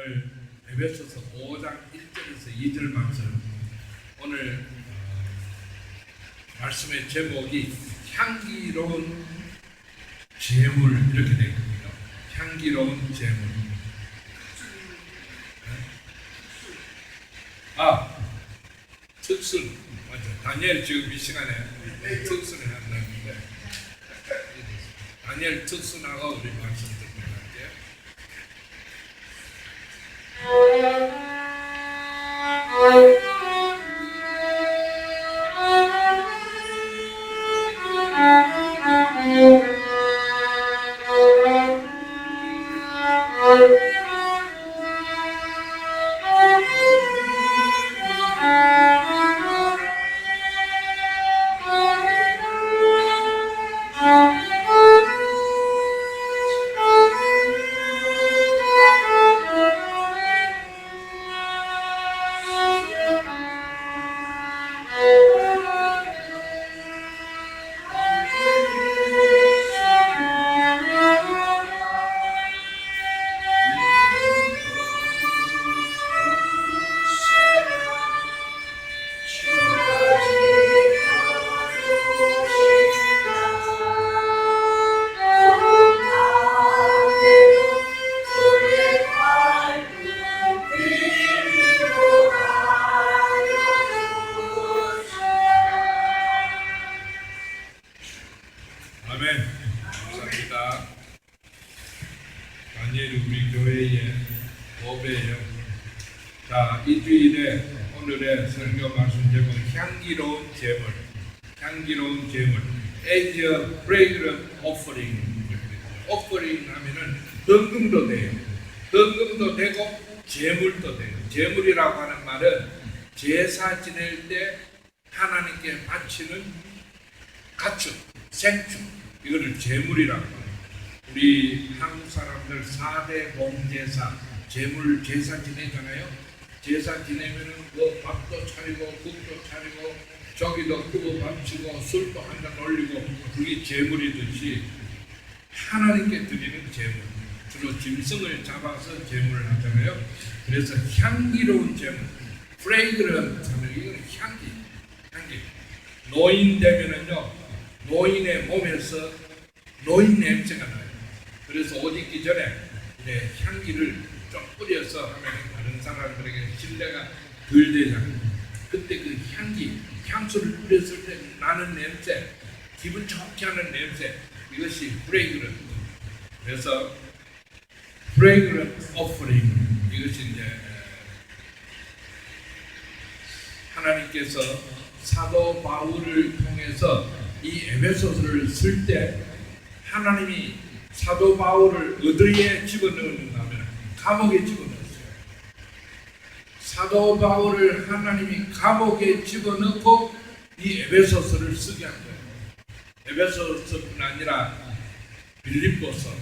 오늘 에베소서 5장 1절에서 2절 말씀, 오늘 말씀의 제목이 향기로운 재물 이렇게 되어 있거든요. 향기로운 재물. 특순 맞죠? 다니엘 지금 이 시간에 특순을 한다는데 다니엘 특순하고 우리 말씀 듣고 갈게요. 아멘. 감사합니다. 다니엘이 우리 교회의 보배예요. 자, 일주일에 오늘의 설교 말씀 제목 향기로운 재물. 향기로운 재물. As a fragrant offering. offering 하면은 헌금도 돼요. 헌금도 되고 재물도 돼요. 재물이라고 하는 말은 제사 지낼 때 하나님께 바치는 가축, 생축, 이거를 재물이라고 해요. 우리 한국 사람들 4대 봉제사, 재물 제사 지내잖아요. 제사 지내면은 뭐 밥도 차리고 국도 차리고 저기도 끄고 밥치고 술도 한잔 올리고, 그게 재물이듯이 하나님께 드리는 재물, 주로 짐승을 잡아서 재물을 하잖아요. 그래서 향기로운 재물, 프레이그런트 하면 이건 향기. 노인 되면은요, 노인의 몸에서 노인 냄새가 나요. 그래서 옷 입기 전에 향기를 좀 뿌려서 하면 다른 사람들에게 신뢰가 덜 되잖아요. 그때 그 향기, 향수를 뿌렸을 때 나는 냄새, 기분 좋게 하는 냄새, 이것이 프레이그런트. 그래서 프레이그런트 오퍼링, 이것이 이제 하나님께서 사도 바울을 통해서 이 에베소서를 쓸 때 하나님이 사도 바울을 어디에 집어넣는가 하면 감옥에 집어넣었어요. 사도 바울을 하나님이 감옥에 집어넣고 이 에베소서를 쓰게 한 거예요. 에베소서뿐 아니라 빌립보서,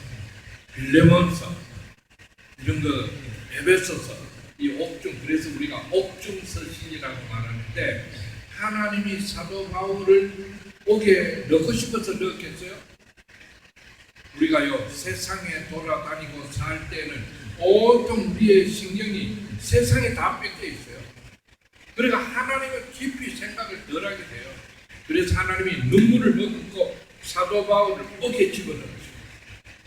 빌레몬서, 이런 거 에베소서, 이 옥중, 그래서 우리가 옥중서신이라고 말하는데, 하나님이 사도 바울을 옥에 넣고 싶어서 넣었겠어요? 우리가요, 세상에 돌아다니고 살 때는 온통 우리의 신경이 세상에 다 뺏겨 있어요. 그러니까 하나님을 깊이 생각을 덜 하게 돼요. 그래서 하나님이 눈물을 머금고 사도 바울을 옥에 집어넣었어요.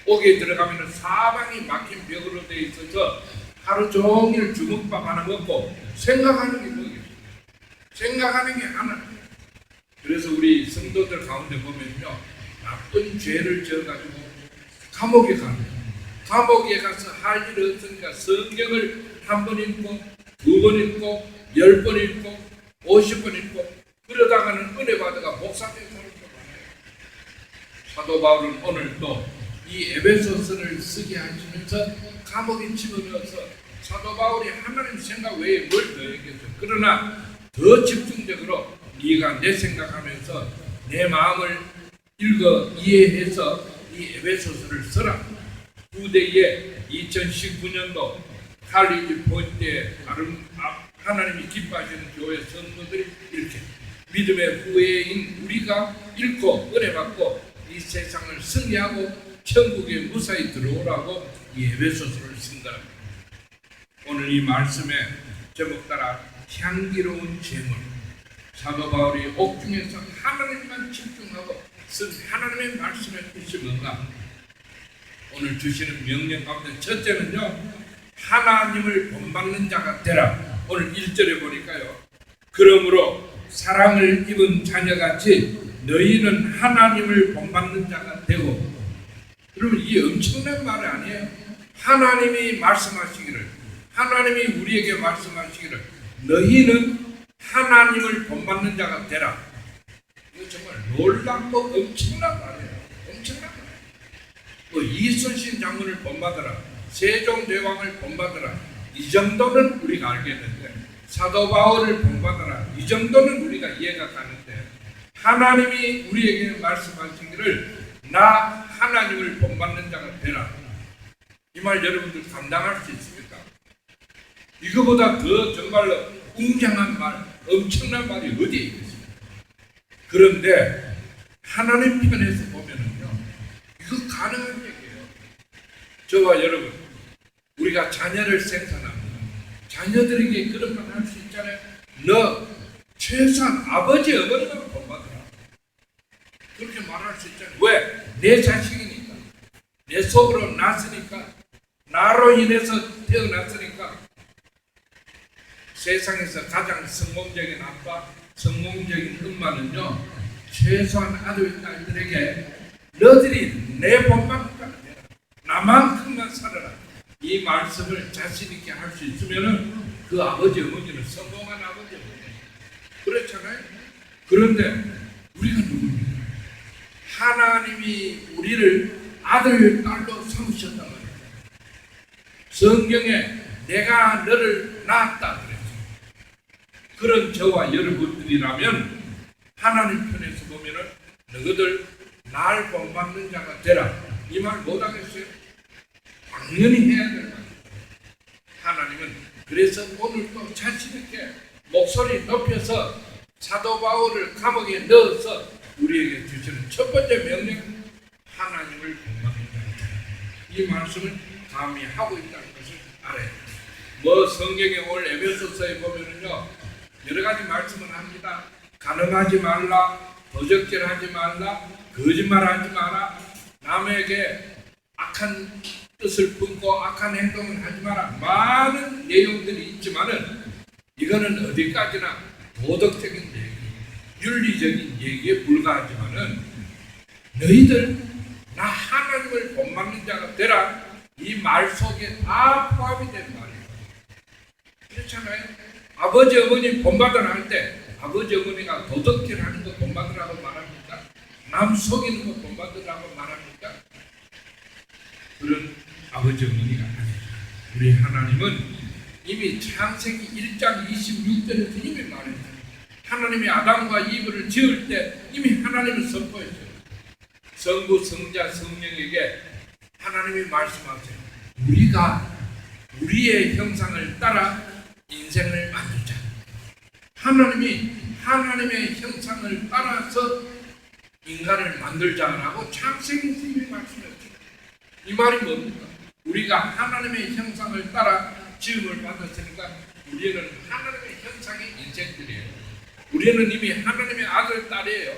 옥에 들어가면 사방이 막힌 벽으로 되어 있어서 하루 종일 주먹밥 하나 먹고 생각하는 게 뭐겠어요? 생각하는 게 하나님. 그래서 우리 성도들 가운데 보면요, 나쁜 죄를 지어가지고 감옥에 갑니다. 감옥에 가서 할 일 없으니까 성경을 한 번 읽고, 두 번 읽고, 10번 읽고, 50번 읽고, 그러다가는 은혜 받아가 목사된 사람도 많아요. 사도 바울은 오늘 또 이 에베소서를 쓰게 하시면서 감옥에 집어넣어서 사도 바울이 하나님 생각 외에 뭘 더 했겠어요. 그러나 더 집중적으로 네가 내 생각하면서 내 마음을 읽어 이해해서 이 에베소서를 써라. 후대에 2019년도 칼리지 포인트에 하나님이 기뻐하시는 교회 성도들이 이렇게 믿음의 후예인 우리가 읽고 은혜 받고 이 세상을 승리하고 천국에 무사히 들어오라고 이 에베소서를 쓴다. 오늘 이 말씀의 제목 따라 향기로운 제물, 사도 바울이 옥중에서 하나님만 집중하고 쓴 하나님의 말씀의 뜻이 뭔가? 오늘 주시는 명령 가운데 첫째는요, 하나님을 본받는 자가 되라. 오늘 1절에 보니까요, 그러므로 사랑을 입은 자녀같이 너희는 하나님을 본받는 자가 되고. 여러분, 이게 엄청난 말 아니에요? 하나님이 말씀하시기를, 하나님이 우리에게 말씀하시기를 너희는 하나님을 본받는 자가 되라. 이거 정말 놀랍고 엄청난 말이에요. 엄청난 말. 이순신 장군을 본받으라, 세종대왕을 본받으라, 이 정도는 우리가 알겠는데, 사도 바울을 본받으라, 이 정도는 우리가 이해가 가는데, 하나님이 우리에게 말씀하시기를 나 하나님을 본받는 자가 되라. 이 말 여러분들 감당할 수 있습니까? 이거보다 더 정말로 웅장한 말, 엄청난 말이 어디에 있겠습니까? 그런데 하나님 편에서 보면은요, 이거 가능한 얘기예요. 저와 여러분, 우리가 자녀를 생산합니다. 자녀들에게 그런 말 할 수 있잖아요. 너 최소한 아버지 어머니만 본받으라. 그렇게 말할 수 있잖아요. 왜? 내 자식이니까, 내 속으로 났으니까, 나로 인해서 태어났으니까. 세상에서 가장 성공적인 아빠, 성공적인 엄마는요, 최소한 아들, 딸들에게 너들이 내 본받는다, 나만큼만 살아라, 이 말씀을 자신 있게 할 수 있으면은 그 아버지 어머니는 성공한 아버지 어머니. 그렇잖아요. 그런데 우리가 누굽니까? 하나님이 우리를 아들, 딸로 삼으셨단 말이에요. 성경에 내가 너를 낳았다 그랬죠. 그런 저와 여러분들이라면 하나님 편에서 보면은 너희들 날 본받는 자가 되라, 이 말 못하겠어요? 당연히 해야 될 말이에요. 하나님은 그래서 오늘 또 자신있게 목소리 높여서 사도 바울을 감옥에 넣어서 우리에게 주시는 첫 번째 명령은 하나님을 본받는 자가 되라. 이 말씀을 감히 하고 있다는 것을 알아야 돼요. 뭐 성경에 오늘 에베소서에 보면은요, 여러 가지 말씀을 합니다. 간음하지 말라, 도적질하지 말라, 거짓말하지 마라, 남에게 악한 뜻을 품고 악한 행동을 하지 마라. 많은 내용들이 있지만은 이거는 어디까지나 도덕적인 얘기, 윤리적인 얘기에 불과하지만은 너희들 나 하나님을 본받는 자가 되라, 이 말 속에 다 포함이 된 말이에요. 그렇잖아요. 아버지 어머니 본받으라 할 때 아버지 어머니가 도덕질하는 거 본받으라고 말합니까? 남 속이는 거 본받으라고 말합니까? 그런 아버지 어머니가 아니에요. 우리 하나님은 이미 창세기 1장 26절에서 이미 말했어요. 하나님이 아담과 이브를 지을 때 이미 하나님은 선포했어요. 성부, 성자, 성령에게 하나님이 말씀하세요. 우리가 우리의 형상을 따라 인생을 만들자. 하나님이 하나님의 형상을 따라서 인간을 만들자라고 창세기에서 이미 말씀했어요. 이 말이 뭡니까? 우리가 하나님의 형상을 따라 지음을 받았으니까 우리는 하나님의 형상의 인생들이에요. 우리는 이미 하나님의 아들, 딸이에요.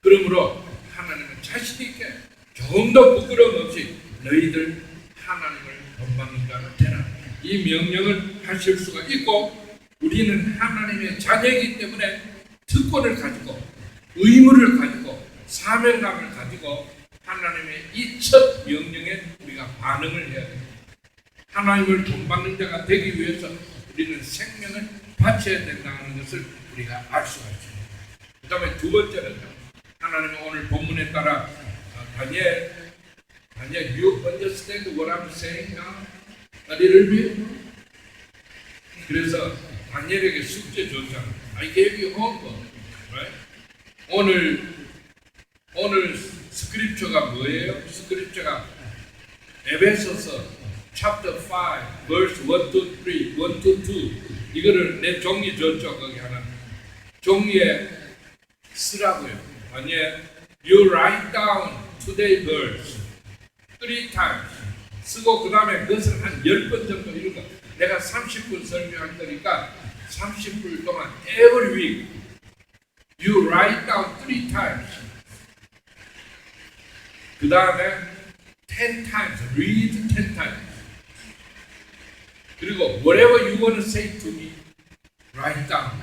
그러므로 하나님은 자신 있게 조금도 부끄러움 없이 너희들 하나님을 본받는 자가 되라, 이 명령을 하실 수가 있고, 우리는 하나님의 자녀이기 때문에 특권을 가지고 의무를 가지고 사명감을 가지고 하나님의 이 첫 명령에 우리가 반응을 해야 됩니다. 하나님을 본받는 자가 되기 위해서 우리는 생명을 바쳐야 된다는 것을 우리가 알 수가 있습니다. 그 다음에 두 번째는요, 하나님은 오늘 본문에 따라 다니엘, you understand what I'm saying now? A little bit? 그래서 다니엘에게 숙제 줬잖아. I gave you homework. Right? 오늘 스크립처가 뭐예요? 스크립처가 에베소서 chapter 5 verse 1 to 3, 1 to 2. 이거를 내 종이 줬죠. 거기 하나 종이에 쓰라고요. 아니에요. You write down today verse 3 times 쓰고 그 다음에 그것을 한 10번 정도 읽어. 내가 30분 설명할 거니까 30분 동안 every week you write down 3 times. 그 다음에 10 times, read 10 times. 그리고 whatever you want to say to me, write down.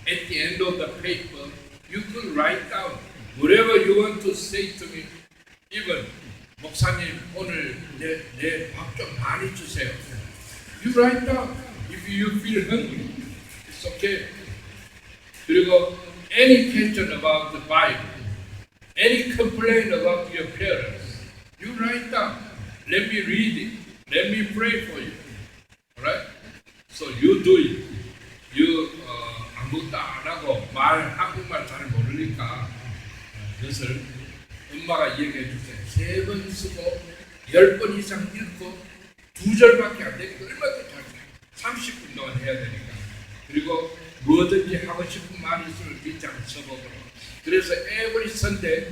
At the end of the paper, you could write down whatever you want to say to me. Even 목사님 오늘 내 밥 좀 많이 주세요. You write down if you feel hungry. It's okay. 그리고 any question about the Bible, any complaint about your parents, you write down. Let me read it. Let me pray for you. Alright? So you do it. You 아무것도 안 하고 한국말 잘 모르니까 그것을 엄마가 얘기해 주세요. 3번 쓰고 10번 이상 읽고 2절밖에 안 되니까 얼마나 잘 30분 동안 해야 되니까. 그리고 뭐든지 하고 싶은 말이 있으면 밑장 써보고. 그래서 every Sunday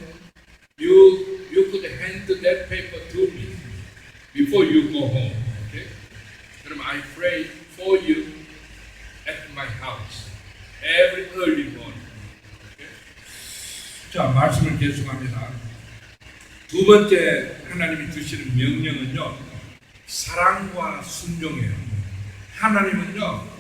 you could hand that paper to me before you go home. Okay? 그럼 I pray for you at my house every early morning. Okay? 자, 말씀을 계속합니다. 두 번째 하나님이 주시는 명령은요, 사랑과 순종이에요. 하나님은요,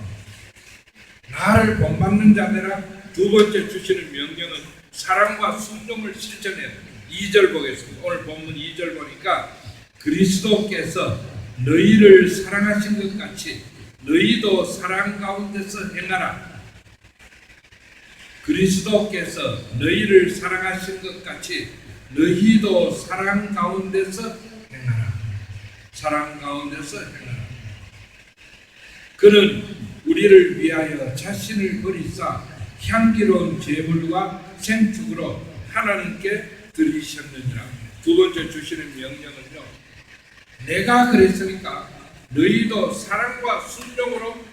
나를 본받는 자들아, 두 번째 주시는 명령은 사랑과 순종을 실천해요. 2절 보겠습니다. 오늘 본문 2절 보니까 그리스도께서 너희를 사랑하신 것 같이 너희도 사랑 가운데서 행하라. 그리스도께서 너희를 사랑하신 것 같이 너희도 사랑 가운데서 행하라. 사랑 가운데서 행하라. 그는 우리를 위하여 자신을 버리사 향기로운 제물과 생축으로 하나님께 드리셨느니라. 두 번째 주시는 명령은요, 내가 그랬으니까 너희도 사랑과 순종으로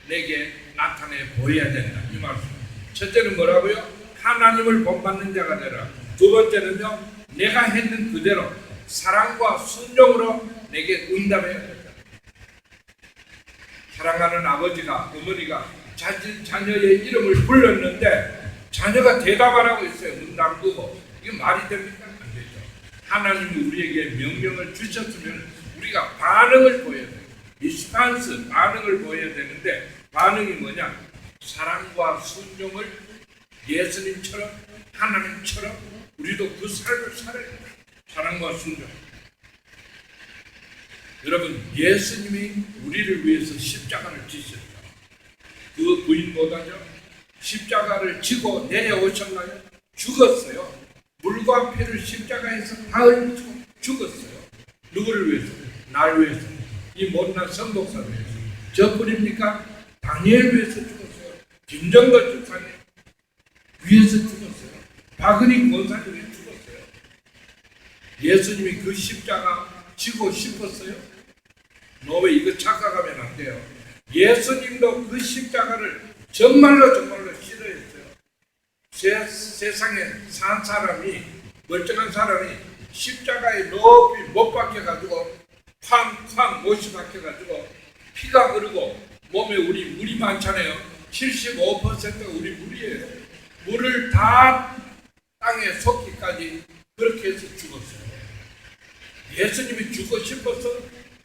내게 나타내 보여야 된다. 이 말씀. 첫째는 뭐라고요? 하나님을 본받는 자가 되라. 두 번째는요, 내가 했는 그대로 사랑과 순종으로 내게 응답해야 된다. 사랑하는 아버지가, 어머니가 자녀의 이름을 불렀는데 자녀가 대답 안 하고 있어요. 문 잠그고. 이게 말이 됩니까? 안 되죠. 하나님이 우리에게 명령을 주셨으면 우리가 반응을 보여야 돼요. 리스판스, 반응을 보여야 되는데 반응이 뭐냐? 사랑과 순종을 예수님처럼, 하나님처럼 우리도 그 삶을 살아야 돼요. 사랑과 순종. 여러분, 예수님이 우리를 위해서 십자가를 지셨죠. 그 부인보다죠, 십자가를 지고 내려오셨나요? 죽었어요. 물과 피를 십자가에서 다 흘리고 죽었어요. 누구를 위해서? 날 위해서. 이 못난 선복사를 위해서. 저뿐입니까? 다니엘 위해서 죽었어요. 김정도 집사님 위해서 죽었어요. 박은희 권사님 위해서 죽었어요. 예수님이 그 십자가 지고 싶었어요? 너 왜 이거 착각하면 안 돼요. 예수님도 그 십자가를 정말로 싫어했어요. 세상에 산 사람이, 멀쩡한 사람이 십자가에 높이 못 박혀가지고 쾅쾅 못이 박혀가지고 피가 흐르고 몸에 우리 물이 많잖아요. 75%가 우리 물이에요. 물을 다 땅에 솟기까지 그렇게 해서 죽었어요. 예수님이 죽고 싶어서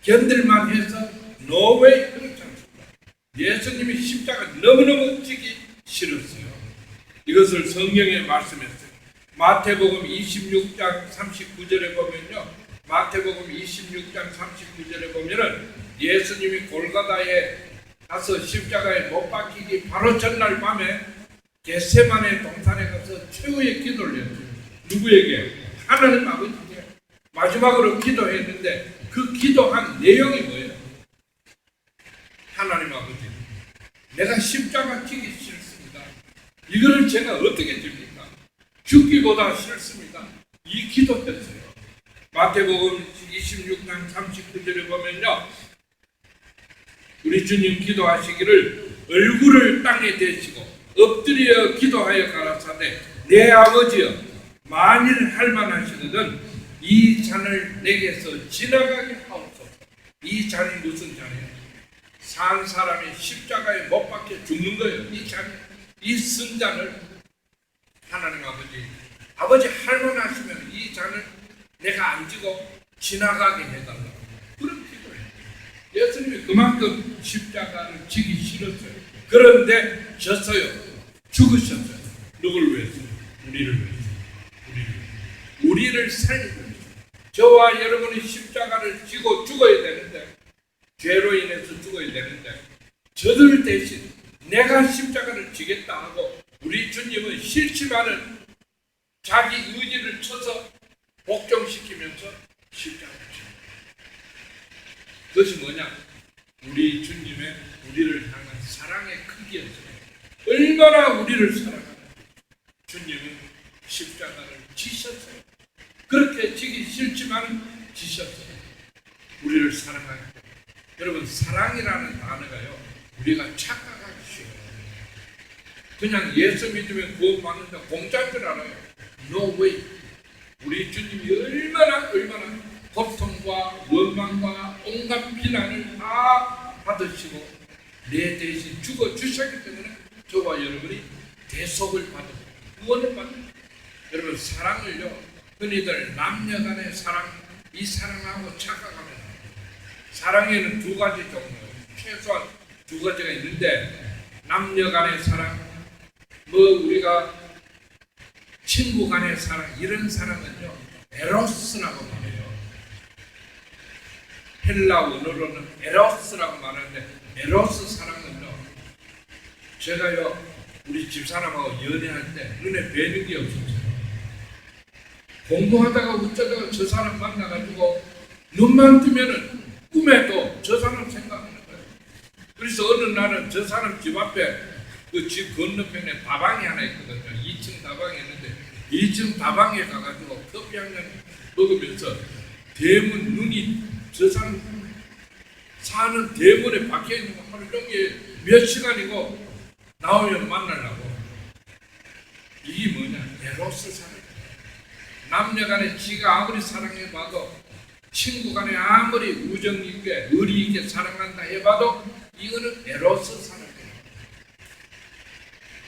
견딜만 해서 노웨이 그렇지 않습니다. 예수님이 십자가 너무너무 지기 싫었어요. 이것을 성경에 말씀했어요. 마태복음 26장 39절에 보면요, 마태복음 26장 39절에 보면은 예수님이 골고다에 가서 십자가에 못 박히기 바로 전날 밤에 겟세마네 동산에 가서 최후의 기도를 했어요. 누구에게? 하나님 아버지께 마지막으로 기도했는데 그 기도한 내용이 뭐예요? 하나님 아버지, 내가 십자가 지기 싫습니다. 이거를 제가 어떻게 됩니까? 죽기보다 싫습니다. 이 기도했어요. 마태복음 26장 39절에 보면요, 우리 주님 기도하시기를 얼굴을 땅에 대시고 엎드려 기도하여 가라사대 내 아버지여, 만일 할만하시거든 이 잔을 내게서 지나가게 하옵소서. 이 잔이 무슨 잔이에요? 산 사람이 십자가에 못 박혀 죽는 거예요. 이 승잔을 하나님 아버지 할만하시면 이 잔을 내가 안 지고 지나가게 해달라고 그런 기도해요. 예수님이 그만큼 십자가를 지기 싫었어요. 그런데 졌어요. 죽으셨어요. 누굴 위해서? 우리를 위해서. 우리를 살리기 위해서. 저와 여러분이 십자가를 지고 죽어야 되는데, 죄로 인해서 죽어야 되는데, 저들 대신 내가 십자가를 지겠다 하고 우리 주님은 싫지만은 자기 의지를 쳐서 복종시키면서 십자가를 지고, 그것이 뭐냐? 우리 주님의 우리를 향한 사랑의 크기였어요. 얼마나 우리를 사랑하는 주님은 십자가를 지셨어요. 그렇게 지기 싫지만 지셨어요. 우리를 사랑하는. 여러분, 사랑이라는 단어가요, 우리가 착각하기 쉬워요. 그냥 예수 믿으면 구원받는다 공짜인 줄 알아요. No way. 우리 주님이 얼마나 고통과 원망과 온갖 비난을 다 받으시고 내 대신 죽어주셨기 때문에 저와 여러분이 대속을 받고 구원을 받는. 여러분, 사랑을요, 흔히들 남녀간의 사랑, 이 사랑하고 착각하면 사랑에는 두 가지 종류, 최소한 두 가지가 있는데, 남녀간의 사랑, 우리가 친구 간의 사랑, 이런 사랑은요 에로스라고 말해요. 헬라 원어로는 에로스라고 말하는데, 에로스 사랑은요, 제가요 우리 집사람하고 연애할 때 눈에 뵈는 게 없었어요. 공부하다가 어쩌다가 저 사람 만나가지고 눈만 뜨면은 꿈에도 저 사람 생각하는 거예요. 그래서 어느 날은 저 사람 집 앞에 그 집 건너편에 다방이 하나 있거든요. 2층 다방이 있는데 2층 다방에 가가지고 커피 한 잔 먹으면서 대문 눈이 저 사람 사는 대문에 박혀있는 거 하루 종일 몇 시간이고 나오면 만나려고. 이게 뭐냐? 에로스 사랑. 남녀 간에 지가 아무리 사랑해봐도, 친구 간에 아무리 우정 있게 의리 있게 사랑한다 해봐도 이거는 에로스 사랑이에요.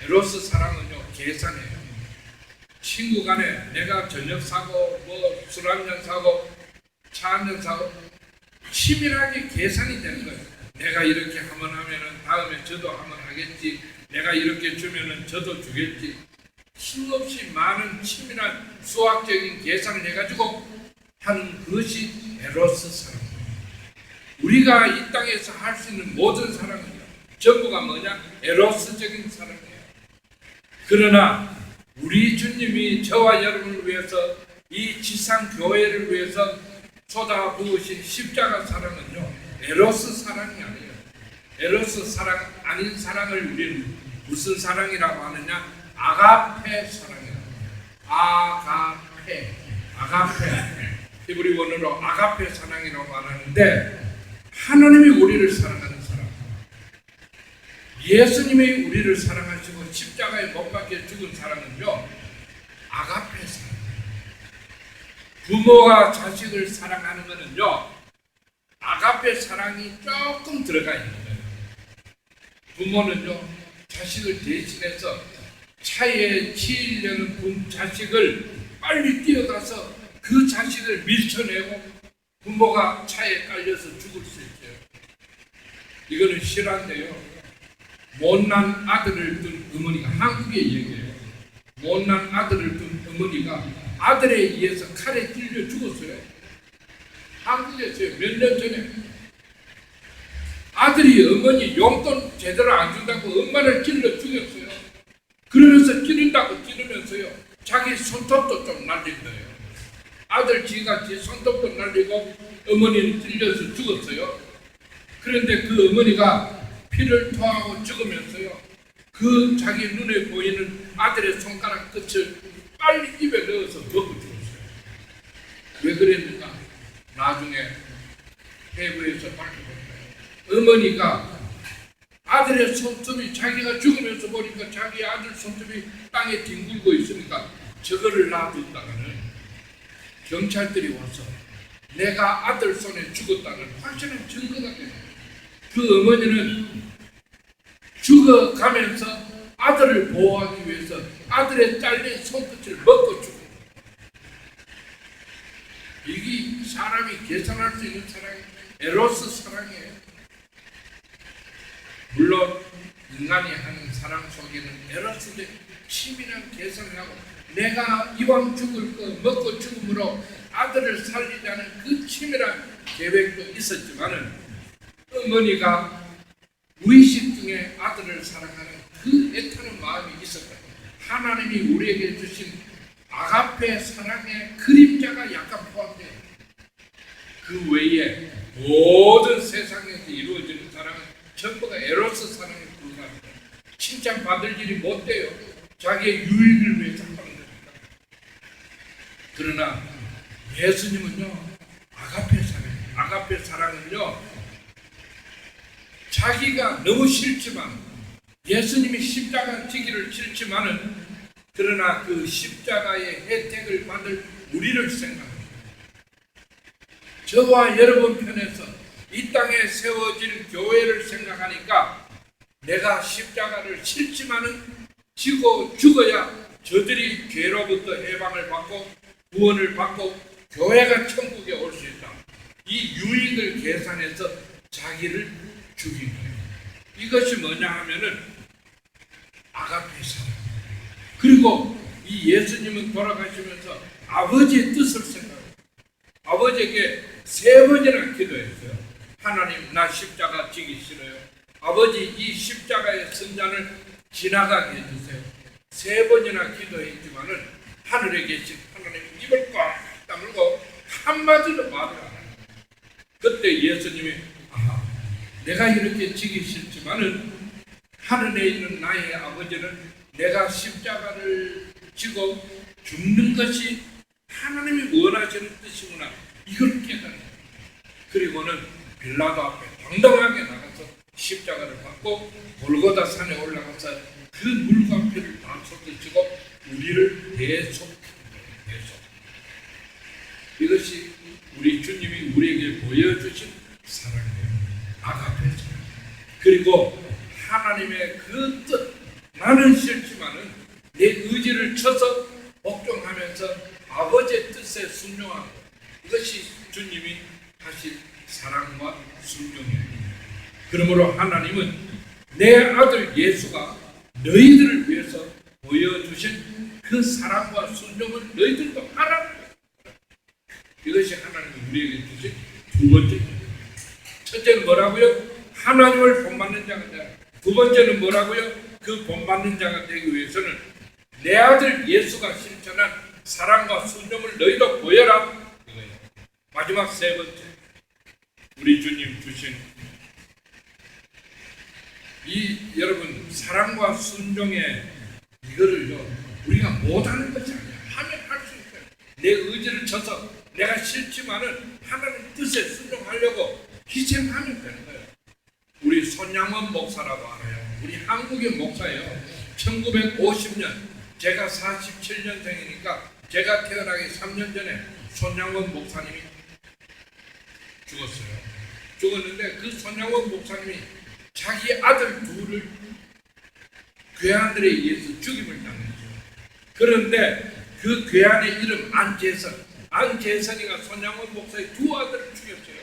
에로스 사랑은요 계산해요. 친구 간에 내가 저녁 사고 술 한잔 사고 차 한잔 사고 치밀하게 계산이 되는 거예요. 내가 이렇게 하면은 다음에 저도 하면 하겠지, 내가 이렇게 주면은 저도 주겠지. 수없이 많은 치밀한 수학적인 계산을 해가지고 하는 것이 에로스 사랑입니다. 우리가 이 땅에서 할 수 있는 모든 사랑은요 전부가 뭐냐? 에로스적인 사랑이에요. 그러나 우리 주님이 저와 여러분을 위해서, 이 지상 교회를 위해서 쏟아부으신 십자가 사랑은요 에로스 사랑이 아니에요. 에로스 사랑 아닌 사랑을 우리는 무슨 사랑이라고 하느냐? 아가페 사랑이라고 합니다. 아가페. 히브리 원어로 아가페 사랑이라고 하는데, 하나님이 우리를 사랑하는 사랑, 예수님이 우리를 사랑하시고 십자가에 못 박혀 죽은 사랑은요 아가페 사랑. 부모가 자식을 사랑하는 것은요 아가페 사랑이 조금 들어가 있는 거예요. 부모는요 자식을 대신해서 차에 치이려는 자식을 빨리 뛰어가서 그 자식을 밀쳐내고 부모가 차에 깔려서 죽을 수 있어요. 이거는 실화인데요, 못난 아들을 둔 어머니가, 한국의 얘기예요. 못난 아들을 둔 어머니가 아들에 의해서 칼에 찔려 죽었어요. 한국에서요, 몇 년 전에 아들이 어머니 용돈 제대로 안 준다고 엄마를 찔러 죽였어요. 그러면서 찌르면서요 자기 손톱도 좀 날린 거예요. 아들 지가 지 손톱도 날리고 어머니는 찔려서 죽었어요. 그런데 그 어머니가 피를 토하고 죽으면서요 그 자기 눈에 보이는 아들의 손가락 끝을 빨리 입에 넣어서 먹고 죽었어요. 왜 그랬는가? 나중에 해부에서 밝혀봤어요. 어머니가 아들의 손톱이, 자기가 죽으면서 보니까 자기 아들 손톱이 땅에 뒹굴고 있으니까 저거를 놔둔다가는 경찰들이 와서 내가 아들 손에 죽었다는 확실한 증거가 돼요. 그 어머니는 죽어가면서 아들을 보호하기 위해서 아들의 잘린 손끝을 먹고 죽은 거예요. 이게 사람이 계산할 수 있는 사랑이 에로스 사랑이에요. 물론 인간이 하는 사랑 속에는 에로스의 치밀한 계산을 하고 내가 이왕 죽을 거 먹고 죽음으로 아들을 살리자는 그 치밀한 계획도 있었지만은 어머니가 무의식 중에 아들을 사랑하는 그 애타는 마음이 있었다. 하나님이 우리에게 주신 아가페 사랑의 그림자가 약간 포함돼요. 그 외에 모든 세상에서 이루어지는 사랑은 전부가 에로스 사랑에 불과합니다. 칭찬받을 일이 못 돼요. 자기의 유익을 위해서 하는 겁니다. 그러나 예수님은요, 아가페 사랑은요, 자기가 너무 싫지만 예수님이 십자가 지기를 싫지만은 그러나 그 십자가의 혜택을 받을 우리를 생각합니다. 저와 여러분 편에서 이 땅에 세워질 교회를 생각하니까 내가 십자가를 싫지만은 지고 죽어야 저들이 죄로부터 해방을 받고 구원을 받고 교회가 천국에 올 수 있다. 이 유익을 계산해서 자기를 죽인 거예요. 이것이 뭐냐 하면은 아가페 사랑. 그리고 이 예수님은 돌아가시면서 아버지의 뜻을 생각해요. 아버지에게 3번이나 기도했어요. 하나님, 나 십자가 지기 싫어요. 아버지, 이 십자가의 선잔을 지나가게 해주세요. 3번이나 기도했지만은 하늘에 계신 하나님 입을 꽉 다물고 한마디도 말을 안 해요. 그때 예수님이 내가 이렇게 지기 싫지만은 하늘에 있는 나의 아버지는 내가 십자가를 지고 죽는 것이 하나님이 원하시는 뜻이구나, 이걸 깨달아요. 그리고는 빌라도 앞에 당당하게 나가서 십자가를 받고 골고다 산에 올라가서 그 물과 피를 다 쏟아지고 우리를 대속합니다. 이것이 우리 주님이 우리에게 보여주신 사랑이에요. 아가페 사랑. 그리고 하나님의 그 뜻, 나는 싫지만은 내 의지를 쳐서 복종하면서 아버지의 뜻에 순종하고, 이것이 주님이 하신 사랑과 순종이에요. 그러므로 하나님은 내 아들 예수가 너희들을 위해서 보여주신 그 사랑과 순종을 너희들도 하라는 거예요. 이것이 하나님이 우리에게 주신 두 번째입니다. 첫째는 뭐라고요? 하나님을 본받는 자가 되라. 두 번째는 뭐라고요? 그 본받는 자가 되기 위해서는 내 아들 예수가 실천한 사랑과 순종을 너희도 보여라. 이거예요. 마지막 세 번째, 우리 주님 주신 이 여러분 사랑과 순종의 이거를요, 우리가 못하는 것이 아니야. 하면 할 수 있어요. 내 의지를 쳐서 내가 싫지만은 하나님 뜻에 순종하려고 희생하면 되는 거예요. 우리 손양원 목사라고 알아요. 우리 한국의 목사예요. 1950년, 제가 47년생이니까 제가 태어나기 3년 전에 손양원 목사님이 죽었어요. 죽었는데 그 손양원 목사님이 자기 아들 둘을 괴한들에 의해서 죽임을 당했죠. 그런데 그 괴한의 이름 안재선이가 손양원 목사의 두 아들을 죽였어요.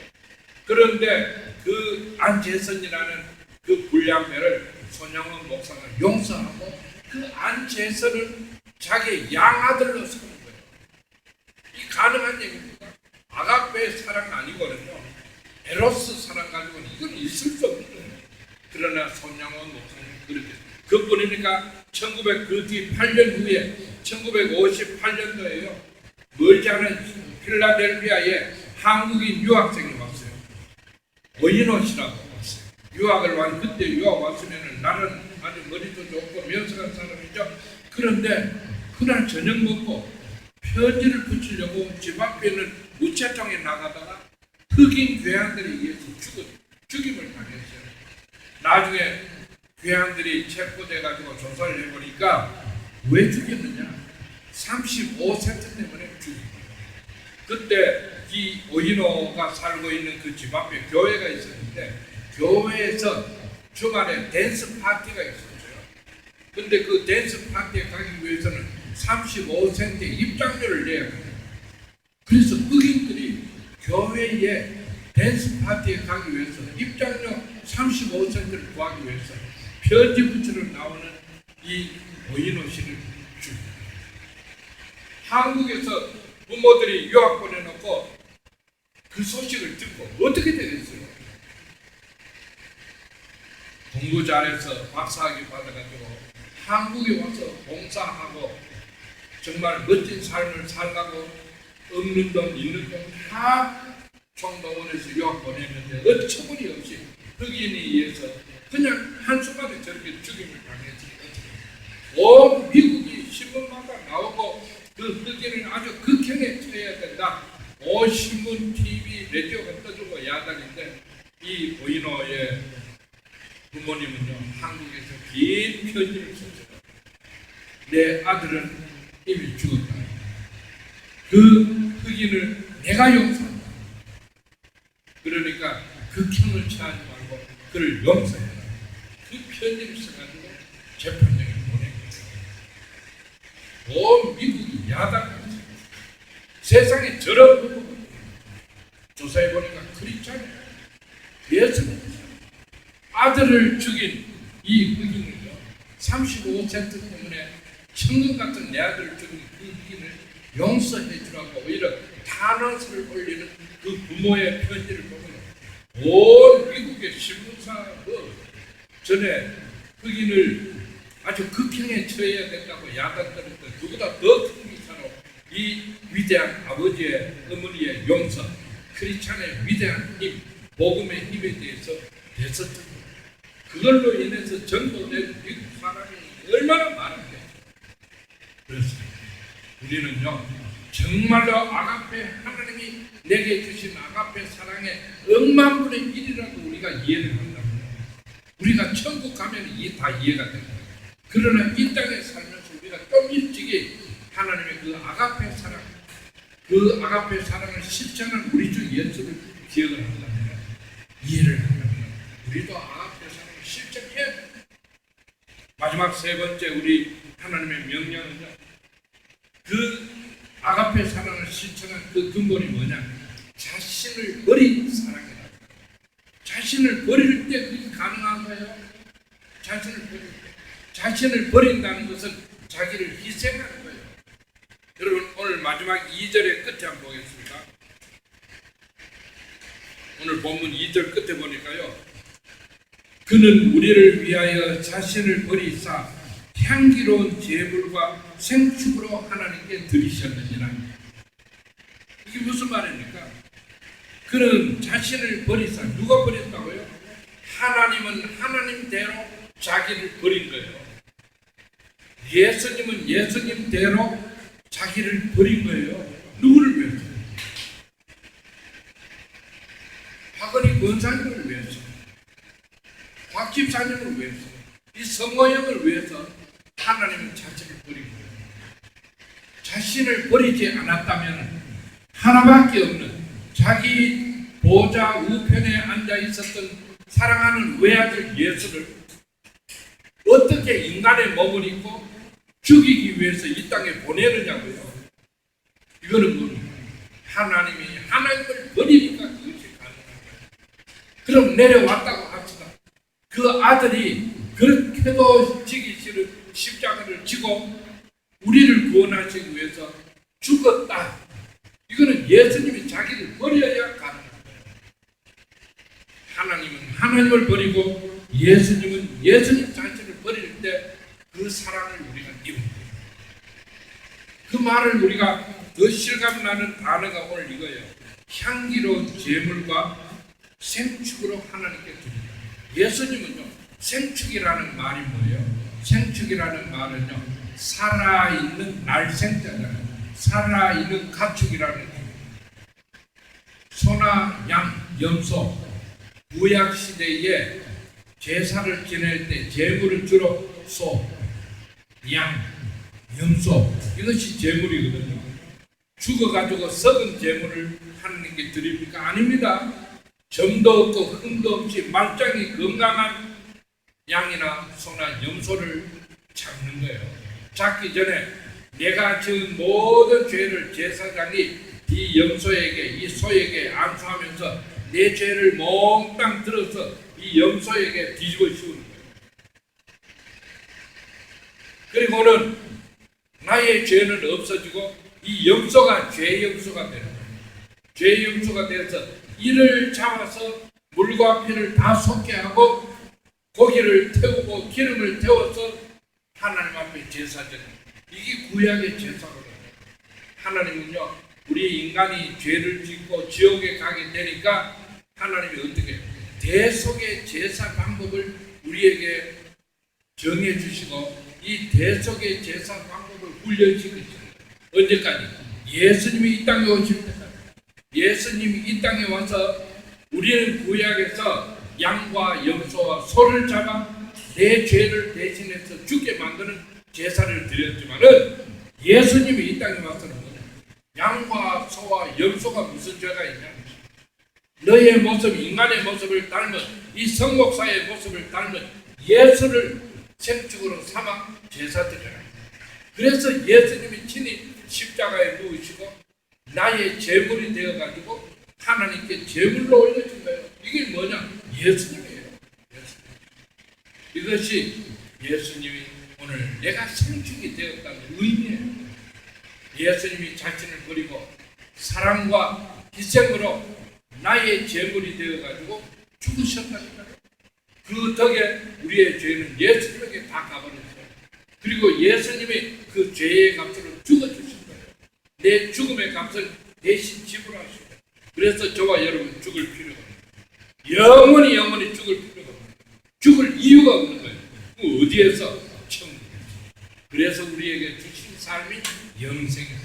그런데 그 안재선이라는 그 불량배를 손양원 목사가 용서하고 그 안재선을 자기의 양아들로 삼은 거예요. 이 가능한 얘기입니까? 아가페의 사랑 아니거든요. 에로스 사랑 가지고는 이건 있을 수 없는 거예요. 그러나 손양원 목사는 그렇게 그뿐이니까 8년 후에 1958년도에요. 멀지 않은 필라델피아에 한국인 유학생이 왔어요. 오인호 씨라고 왔어요. 유학을 왔는데 그때 유학 왔으면 나는 아주 머리도 좋고 명석한 사람이죠. 그런데 그날 저녁 먹고 편지를 붙이려고 집 앞에 있는 우체통에 나가다가 흑인 괴한들에 의해서 죽임을 당했어요. 나중에 괴한들이 체포돼가지고 조사를 해보니까 왜 죽였느냐? 35세트 때문에 죽인 거예요. 그때 이 오인호가 살고 있는 그 집 앞에 교회가 있었는데 교회에서 주말에 댄스 파티가 있었어요. 근데 그 댄스 파티에 가기 위해서는 35센트 입장료를 내야 해요. 그래서 흑인들이 교회에 댄스 파티에 가기 위해서 입장료 35센트를 구하기 위해서 편지부처럼 나오는 이 보이노시를 줍니다. 한국에서 부모들이 유학 보내놓고 그 소식을 듣고 어떻게 되겠어요? 공부 잘해서 박사학위 받아가지고 한국에 와서 봉사하고 정말 멋진 삶을 살라고 없는 돈 있는 돈 다 총동원해서 유학 보냈는데 어처구니 없이 흑인에 의해서 그냥 한순간에 저렇게 죽임을 당했지. 온 미국이 신문마다 나오고 그 흑인을 아주 극형에 처해야 된다. 온 신문, TV, 라디오가 떠주고 야단인데 이 보이노의 부모님은요 한국에서 긴 편지를 썼어요. 내 아들은 이미 죽었다. 그 흑인을 내가 용서한다. 그러니까 극형을 취하지 말고 그를 용서해라. 그 편지를 써가지고 재판장에 보낸 거예요. 온 미국이 야단을 세상에 저런 부분 조사해 보니까 크리스찬이에요. 예수님 아들을 죽인 이 흑인을요 35센트 때문에 천금 같은 내 아들을 죽인 그 흑인을 용서해 주라고 오히려 탄원서를 올리는 그 부모의 편지를 보면 온 미국의 신문사 전에 흑인을 아주 극형에 처해야 된다고 야단 떨었던 누구보다 더 큰 미사로 이 위대한 아버지의 어머니의 용서, 크리스찬의 위대한 힘, 복음의 힘에 대해서 대섰던 거예요. 그걸로 인해서 전도된 미국 사람이 얼마나 많은데. 그래서 우리는요 정말로 아가페 하나님이 내게 주신 아가페 사랑의 억만분의 1이라도 우리가 이해를 한다면 우리가 천국 가면 이게 다 이해가 됩니다. 그러나 이 땅에 살면서 우리가 좀 일찍이 하나님의 그 아가페 사랑, 그 아가페 사랑을 실천한 우리 주 예수를 기억을 한다면 이해를 한다면 우리도 아가페 사랑을 실천해야 됩니다. 마지막 세 번째 우리 하나님의 명령은요 그 아가페 사랑을 실천한 그 근본이 뭐냐? 자신을 버린 사랑이다. 자신을 버릴 때 그게 가능한 거예요. 자신을 버릴 때. 자신을 버린다는 것은 자기를 희생하는 거예요. 여러분 오늘 마지막 2절의 끝에 한번 보겠습니다. 오늘 본문 2절 끝에 보니까요. 그는 우리를 위하여 자신을 버리사 향기로운 제물과 생축으로 하나님께 드리셨느니라. 이게 무슨 말입니까? 그는 자신을 버리사 누가 버렸다고요? 하나님은 하나님대로 자기를 버린 거예요. 예수님은 예수님대로 자기를 버린 거예요. 누구를 위해서? 박은희 권사님을 위해서, 박 집사님을 위해서, 이 성모형을 위해서 하나님은 자신을 버린 거예요. 자신을 버리지 않았다면 하나밖에 없는 자기 보좌 우편에 앉아 있었던 사랑하는 외아들 예수를 어떻게 인간의 몸을 입고 죽이기 위해서 이 땅에 보내느냐고요. 이거는 뭡니까? 하나님이 하나님을 버리니까 그것이 가능한 거예요. 그럼 내려왔다고 합시다. 그 아들이 그렇게도 지기 싫은 십자가를 지고 우리를 구원하시기 위해서 죽었다. 이거는 예수님이 자기를 버려야 가능한 거예요. 하나님은 하나님을 버리고 예수님은 예수님 자신을 버릴 때 그 사랑을 우리가 입은 거예요. 그 말을 우리가 더 실감나는 단어가 오늘 이거예요. 향기로운 제물과 생축으로 하나님께 드립니다. 예수님은요 생축이라는 말이 뭐예요? 생축이라는 말은요 살아있는 날생자잖아요. 살아있는 가축이라는 거예요. 소나 양, 염소, 구약시대에 제사를 지낼 때 제물을 주로 소, 양, 염소 이것이 제물이거든요. 죽어가지고 썩은 제물을 하나님께 드립니까? 아닙니다. 점도 없고 흠도 없이 말짱이 건강한 양이나 소나 염소를 잡는 거예요. 잡기 전에 내가 지은 모든 죄를 제사장이 이 염소에게, 이 소에게 안수하면서 내 죄를 몽땅 들어서 이 염소에게 뒤집어 씌우는 거예요. 그리고는 나의 죄는 없어지고 이 염소가 죄 염소가 되는 거예요. 죄 염소가 되어서 이를 잡아서 물과 피를 다 섞게 하고 고기를 태우고 기름을 태워서 하나님 앞에 제사드려요. 이게 구약의 제사거든요. 하나님은요, 우리 인간이 죄를 짓고 지옥에 가게 되니까 하나님이 어떻게 해요? 대속의 제사 방법을 우리에게 정해 주시고 이 대속의 제사 방법을 훈련시키고 있어요. 언제까지? 예수님이 이 땅에 오실 때까지. 예수님이 이 땅에 와서 우리는 구약에서 양과 염소와 소를 잡아 내 죄를 대신해서 죽게 만드는 제사를 드렸지만은 예수님이 이 땅에 와서는 양과 소와 염소가 무슨 죄가 있냐? 너의 모습, 인간의 모습을 닮은 이 성목사의 모습을 닮은 예수를 생축으로 삼아 제사 드려라. 그래서 예수님이 친히 십자가에 누우시고 나의 제물이 되어가지고 하나님께 제물로 올려준 거예요. 이게 뭐냐? 예수님이에요. 예수님. 이것이 예수님이 오늘 내가 생축이 되었다는 의미예요. 예수님이 자신을 버리고 사랑과 희생으로 나의 제물이 되어가지고 죽으셨다니까요. 그 덕에 우리의 죄는 예수님에게 다 가버렸어요. 그리고 예수님이 그 죄의 값으로 죽어주신 거예요. 내 죽음의 값을 대신 지불하시고, 그래서 저와 여러분 죽을 필요가 없어요. 영원히 죽을 필요가 없어요. 죽을 이유가 없는 거예요. 어디에서? 천국에서. 그래서 우리에게 주신 삶이 영생이에요.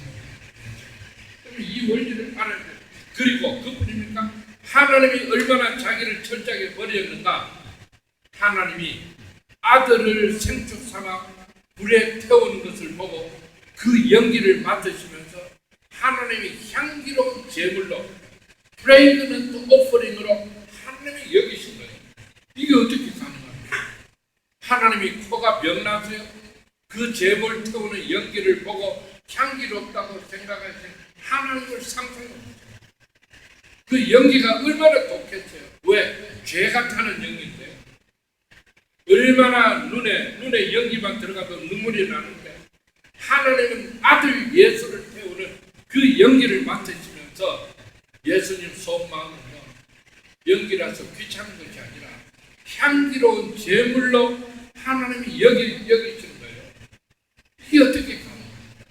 이 원리를 알아야 돼요. 그리고 그뿐입니까? 하나님이 얼마나 자기를 철저하게 버렸는가? 하나님이 아들을 생축 삼아 불에 태우는 것을 보고 그 연기를 맡으시면서 하나님이 향기로운 제물로 프레이그넌트 오퍼링으로 하나님이 여기신 거예요. 이게 어떻게 가능합니까? 하나님이 코가 병나서요? 그 제물 태우는 연기를 보고 향기롭다고 생각하시는 하나님을 상상해 보세요. 그 연기가 얼마나 독했어요. 왜? 죄가 타는 연기인데요. 얼마나 눈에 연기만 들어가도 눈물이 나는데 하나님은 아들 예수를 태우는 그 연기를 맡으시면서 예수님 속마음은요, 연기라서 귀찮은 것이 아니라 향기로운 제물로 하나님이 여기시는 거예요. 이게 어떻게 가능합니까?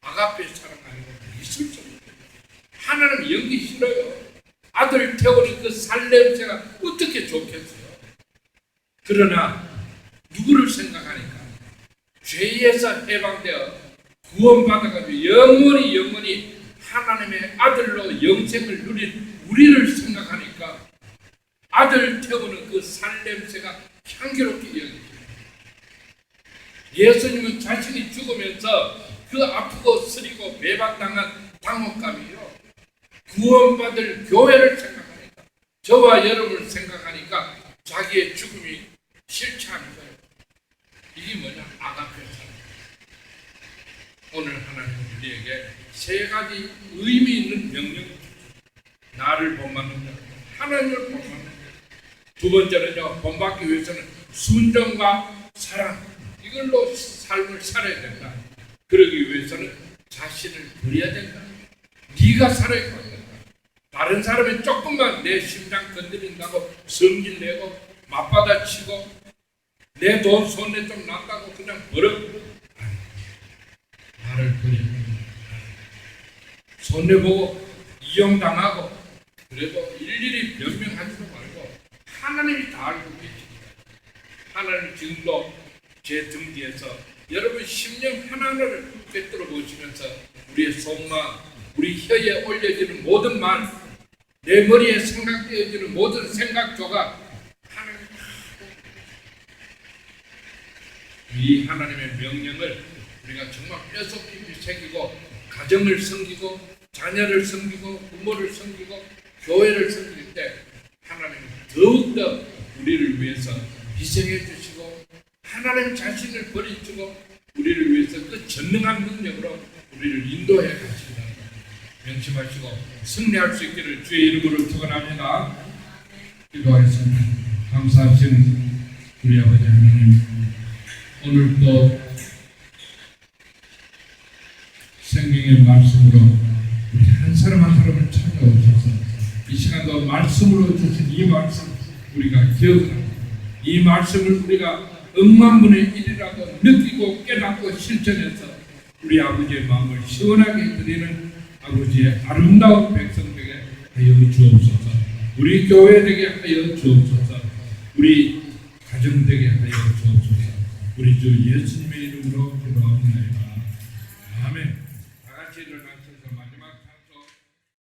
아가페 사랑 아니고 있을 수 없어요. 하나님 연기 싫어요. 아들 태우는 그 살냄새가 어떻게 좋겠어요? 그러나 누구를 생각하니까 죄에서 해방되어 구원받아가지고 영원히 하나님의 아들로 영생을 누린 우리를 생각하니까 아들 태우는 그 살냄새가 향기롭게 여겨져요. 예수님은 자신이 죽으면서 그 아프고 쓰리고 배반당한 당혹감이요, 구원받을 교회를 생각하니까, 저와 여러분을 생각하니까 자기의 죽음이 싫지 않은 거예요. 이게 뭐냐? 아가페 사랑. 오늘 하나님은 우리에게 세 가지 의미 있는 명령을 주죠. 나를 본받는 자, 하나님을 본받는 자. 두 번째는요, 본받기 위해서는 순종과 사랑, 이걸로 삶을 살아야 된다. 그러기 위해서는 자신을 버려야 된다. 네가 살아야 된다. 다른 사람이 조금만 내 심장 건드린다고 성질내고 맞받아치고 내 돈 손에 좀 났다고 그냥 버려. 나를 버려. 손해보고 이용당하고 그래도 일일이 변명하지도 말고 하나님이 다 알고 계십니다. 하나님 지금도 제 등 뒤에서 여러분 10년 하나님을 꿰뚫어 보시면서 우리의 속마음, 우리 혀에 올려지는 모든 말, 내 머리에 생각되어지는 모든 생각 조각 하나님 다 이 하나님의 명령을 우리가 정말 뼛속 깊이 새기고 가정을 섬기고 자녀를 섬기고 부모를 섬기고 교회를 섬길 때 더욱더 우리를 위해서 희생해 주시고 하나님 자신을 버리시고 우리를 위해서 그 전능한 능력으로 우리를 인도해 가신다. 명심하시고 승리할 수 있기를 주의 이름으로 축원합니다. 기도하겠습니다. 감사하신 우리 아버지 하나님, 오늘 또 생명의 말씀으로 우리 한 사람 한 사람을 찾아오셔서 이 시간도 말씀으로 주신 이 말씀 우리가 기억하고 이 말씀을 우리가 억만분의 1이라도 느끼고 깨닫고 실천해서 우리 아버지의 마음을 시원하게 드리는 아버지의 아름다운 백성 되게 하여 주옵소서. 우리 교회 되게 하여 주옵소서. 우리 가정 되게 하여 주옵소서. 우리 주 예수님의 이름으로 기도합니다. 아멘. 다 같이 일어나셔서 마지막